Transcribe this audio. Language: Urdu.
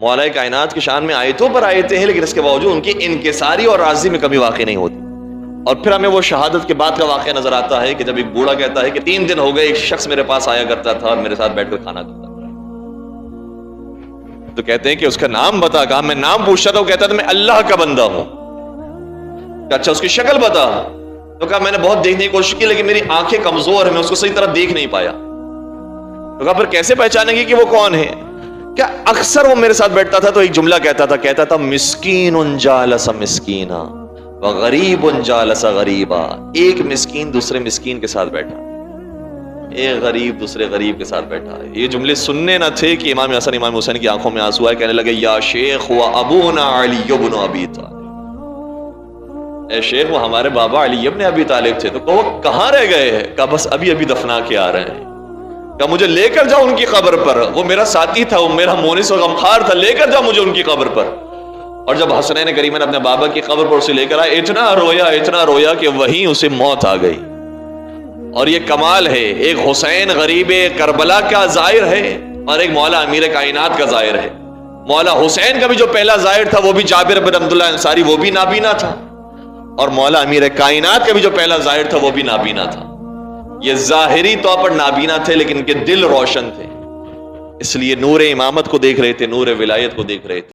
مولا کائنات کی شان میں آیتوں پر آیتیں ہیں، لیکن اس کے باوجود ان کی انکساری اور عاجزی میں کمی واقع نہیں ہوتی. اور پھر ہمیں وہ شہادت کے بعد کا واقعہ نظر آتا ہے کہ جب ایک بوڑھا کہتا ہے کہ 3 دن ہو گئے ایک شخص میرے پاس آیا کرتا تھا اور میرے ساتھ بیٹھ کر کھانا کھاتا تھا. تو کہتے ہیں کہ اس کا نام بتا. کہا میں نام پوچھتا تھا، وہ کہتا تھا میں اللہ کا بندہ ہوں. اچھا اس کی شکل بتا. تو کہا میں نے بہت دیکھنے کی کوشش کی لیکن میری آنکھیں کمزور ہیں، میں اس کو صحیح طرح دیکھ نہیں پایا. تو کہا پھر کیسے پہچانیں گے کہ وہ کون ہے؟ کیا اکثر وہ میرے ساتھ بیٹھتا تھا تو ایک جملہ کہتا تھا مسکین جالس مسکینا وغریب جالس غریبا. ایک مسکین دوسرے مسکین کے ساتھ بیٹھا، ایک غریب دوسرے غریب کے ساتھ بیٹھا. یہ جملے سننے نہ تھے کہ امام حسن امام حسین کی آنکھوں میں آنسو آئے، کہنے لگے یا شیخ و ابونا علی بن ابی طالب. اے شیخ وہ ہمارے بابا علی ابن ابی طالب تھے. تو وہ کہاں رہ گئے ہیں؟ کہا بس ابھی دفنا کے آ رہے ہیں. کہ مجھے لے کر جاؤ ان کی قبر پر، وہ میرا ساتھی تھا، وہ میرا مونس و غمخوار تھا، لے کر جاؤ مجھے ان کی قبر پر. اور جب حسنین کریمین اپنے بابا کی قبر پر اسے لے کر آئے، اتنا رویا کہ وہیں اسے موت آ گئی. اور یہ کمال ہے، ایک حسین غریب کربلا کا زائر ہے اور ایک مولا امیر کائنات کا زائر ہے. مولا حسین کا بھی جو پہلا زائر تھا وہ بھی جابر بن عبداللہ انصاری، وہ بھی نابینا تھا. اور مولا امیر کائنات کا بھی جو پہلا زائر تھا وہ بھی نابینا تھا. یہ ظاہری طور پر نابینا تھے لیکن ان کے دل روشن تھے، اس لیے نور امامت کو دیکھ رہے تھے، نور ولایت کو دیکھ رہے تھے.